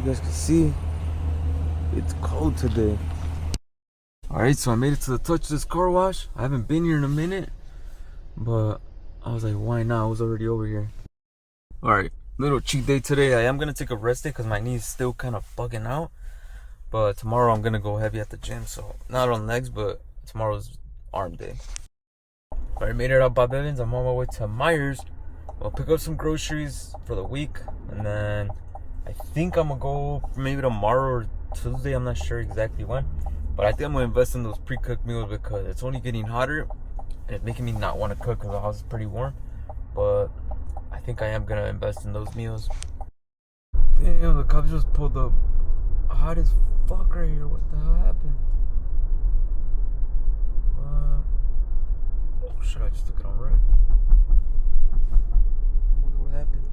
guys can see, it's cold today. Alright, so I made it to the Touchless car wash. I haven't been here in a minute, but I was like, why not? I was already over here. Alright, little cheat day today. I am gonna take a rest day because my knee's still kind of bugging out. But tomorrow I'm gonna go heavy at the gym, so not on legs, but tomorrow's arm day. Alright, made it out Bob Evans. I'm on my way to Myers. I'll pick up some groceries for the week, and then I think I'm gonna go maybe tomorrow or Tuesday. I'm not sure exactly when, but I think I'm gonna invest in those pre-cooked meals because it's only getting hotter and it's making me not want to cook because the house is pretty warm. But I think I am gonna invest in those meals. Damn, the cops just pulled up. Hot as fuck right here. What the hell happened? Oh shit, I just took it on red. I wonder what happened.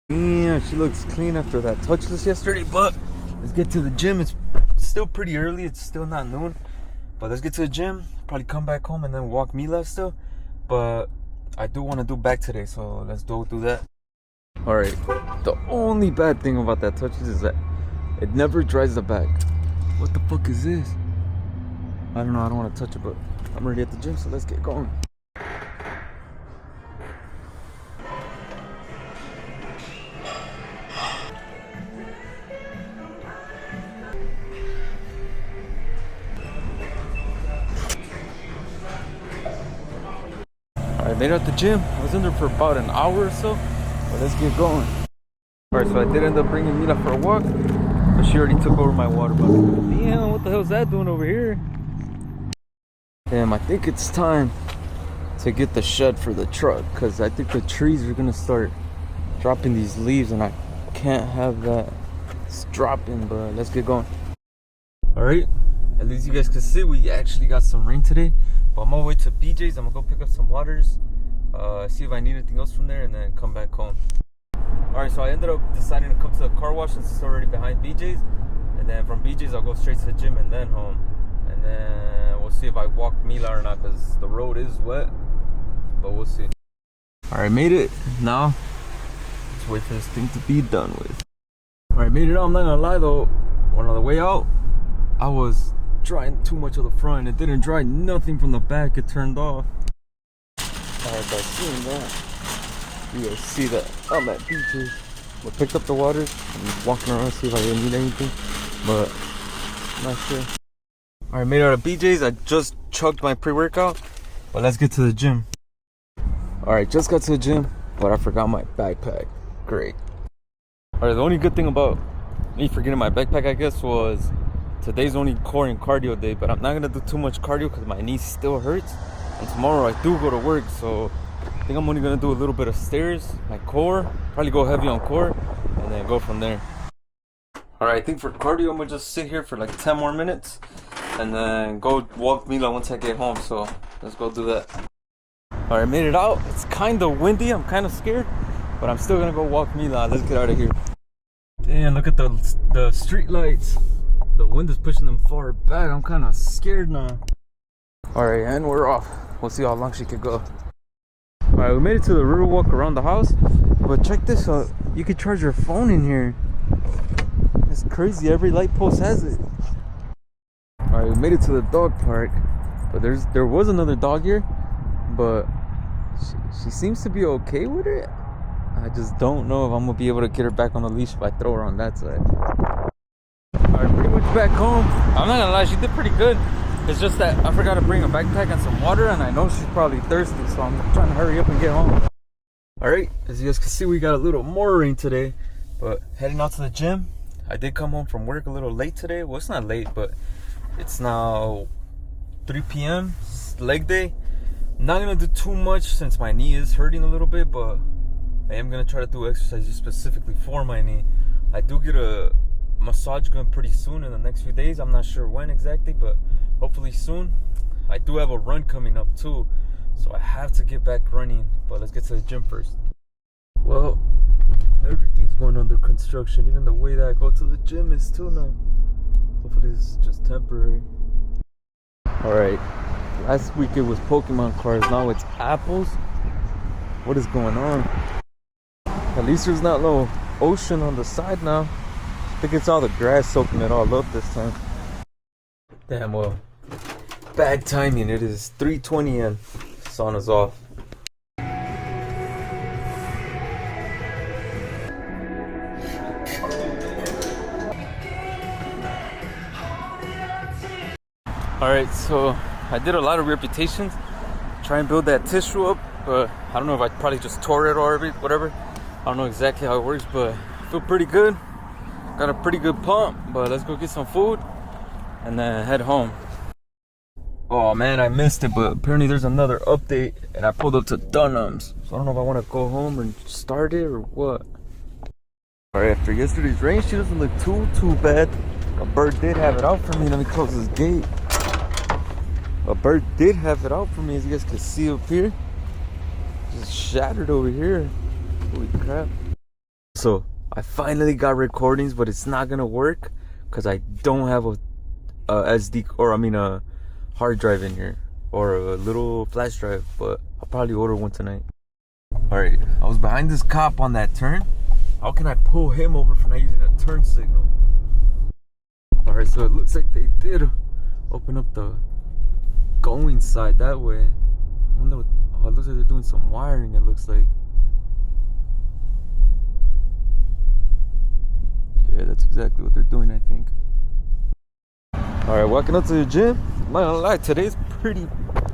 Damn, she looks clean after that touchless yesterday, but let's get to the gym. It's still pretty early. It's still not noon. But let's get to the gym. Probably come back home and then walk Mila still. But I do want to do back today, so let's go do that. Alright, the only bad thing about that touchless is that it never dries the back. What the fuck is this? I don't know, I don't want to touch it, but I'm already at the gym, so let's get going. Alright, made it at the gym. I was in there for about an hour or so, but let's get going. Alright, so I did end up bringing Mila for a walk, but she already took over my water bottle. Damn, what the hell is that doing over here? Damn, I think it's time to get the shed for the truck, because I think the trees are gonna start dropping these leaves and I can't have that dropping, but let's get going. Alright, at least you guys can see we actually got some rain today, but I'm on my way to BJ's. I'm gonna go pick up some waters, see if I need anything else from there, and then come back home. Alright, so I ended up deciding to come to the car wash since it's already behind BJ's, and then from BJ's I'll go straight to the gym and then home, and then we'll see if I walk Mila or not because the road is wet, but we'll see. Alright, made it. Now let's wait for this thing to be done with. Alright, made it out. I'm not gonna lie though, on the way out I was drying too much of the front. It didn't dry nothing from the back. It turned off. Alright, by seeing that, you guys see that I'm at BJ's. I picked up the waters. I'm walking around to see if I really need anything, but I'm not sure. Alright, made it out of BJ's. I just chugged my pre-workout, but let's get to the gym. Alright, just got to the gym, but I forgot my backpack. Great. Alright, the only good thing about me forgetting my backpack, I guess, was today's only core and cardio day, but I'm not gonna do too much cardio because my knee still hurts, and tomorrow I do go to work, so I think I'm only gonna do a little bit of stairs, like core, probably go heavy on core, and then go from there. Alright, I think for cardio I'm gonna just sit here for like 10 more minutes and then go walk Mila once I get home, so let's go do that. Alright, made it out. It's kinda windy, I'm kinda scared, but I'm still gonna go walk Mila. Let's get out of here. Damn, look at the street lights. The wind is pushing them far back. I'm kinda scared now. Alright, and we're off. We'll see how long she could go. Alright, we made it to the river walk around the house, but check this out. You can charge your phone in here. It's crazy, every light post has it. Alright, we made it to the dog park, but there was another dog here, but she seems to be okay with it. I just don't know if I'm gonna be able to get her back on the leash if I throw her on that side. Alright, pretty much back home. I'm not gonna lie, she did pretty good. It's just that I forgot to bring a backpack and some water, and I know she's probably thirsty, so I'm trying to hurry up and get home. Alright, as you guys can see, we got a little more rain today, but heading out to the gym. I did come home from work a little late today. Well, it's not late, but it's now 3 p.m. It's leg day. I'm not gonna do too much since my knee is hurting a little bit, but I am gonna try to do exercises specifically for my knee. I do get a massage going pretty soon in the next few days. I'm not sure when exactly, but hopefully soon. I do have a run coming up too, so I have to get back running, but let's get to the gym first. Well, everything's going under construction. Even the way that I go to the gym is too now. Hopefully this is just temporary. Alright, last week it was Pokemon cards, now it's apples. What is going on? At least there's not no ocean on the side now. think it's all the grass soaking it all up this time. Damn, well, bad timing. It is 3:20 and sauna's off. Alright, so I did a lot of reputations, try and build that tissue up, but I don't know if I probably just tore it or whatever. I don't know exactly how it works, but I feel pretty good. Got a pretty good pump, but let's go get some food and then head home. Oh man, I missed it, but apparently there's another update and I pulled up to Dunham's. So I don't know if I want to go home and start it or what. Alright, after yesterday's rain, she doesn't look too bad. A bird did have it out for me. Let me close this gate. A bird did have it out for me, as you guys can see up here. Just shattered over here. Holy crap. So I finally got recordings, but it's not gonna work because I don't have a SD, or I mean a hard drive in here, or a little flash drive, but I'll probably order one tonight. Alright, I was behind this cop on that turn. How can I pull him over for not using a turn signal? Alright, so it looks like they did open up the going side that way. I wonder what, oh, it looks like they're doing some wiring, it looks like. Yeah, that's exactly what they're doing, I think. Alright, walking up to the gym. I'm not gonna lie, today's pretty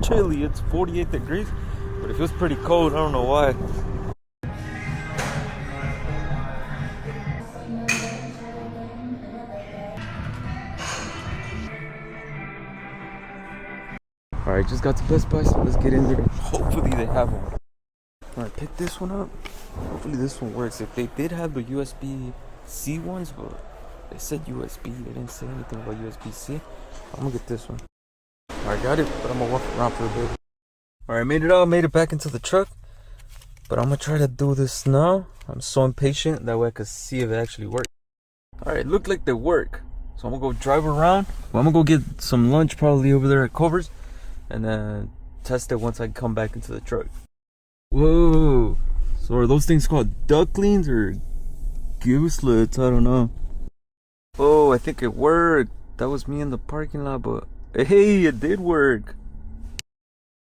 chilly. It's 48 degrees, but it feels pretty cold. I don't know why. Alright, just got to Best Buy, so let's get in there. Hopefully they have one. Alright, pick this one up. Hopefully this one works. If they did have the USB-C ones, but they said USB, they didn't say anything about USB-C. I'm gonna get this one. Alright, got it, but I'm gonna walk around for a bit. Alright, made it out, made it back into the truck. But I'm gonna try to do this now. I'm so impatient, that way I can see if it actually works. Alright, looked like they work. So I'm gonna go drive around. Well, I'm gonna go get some lunch probably over there at Culver's, and then test it once I come back into the truck. Whoa! So are those things called ducklings or gooselets? I don't know. Oh, I think it worked. That was me in the parking lot, but hey, it did work.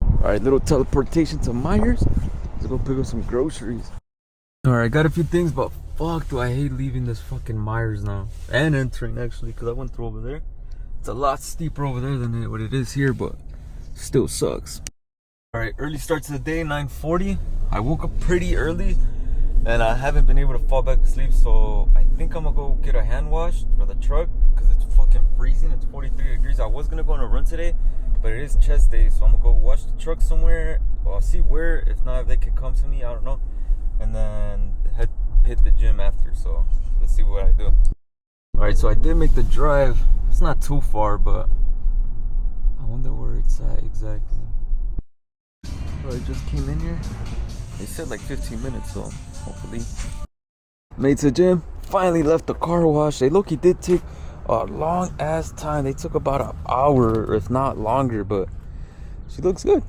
Alright, little teleportation to Myers. Let's go pick up some groceries. Alright, got a few things, but fuck, do I hate leaving this fucking Myers now. And entering, actually, because I went through over there. It's a lot steeper over there than what it is here, but still sucks. Alright, early start to the day, 9:40. I woke up pretty early and I haven't been able to fall back to sleep, so I think I'm gonna go get a hand wash for the truck because it's fucking freezing. It's 43 degrees. I was gonna go on a run today, but it is chest day, so I'm gonna go wash the truck somewhere. Well, I'll see where. If not, if they can come to me, I don't know. And then hit the gym after, so let's see what I do. Alright, so I did make the drive. It's not too far, but I wonder where it's at exactly. I just came in here. They said like 15 minutes, so hopefully. Made to the gym. Finally left the car wash. They look, it did take a long ass time. They took about an hour, if not longer, but she looks good.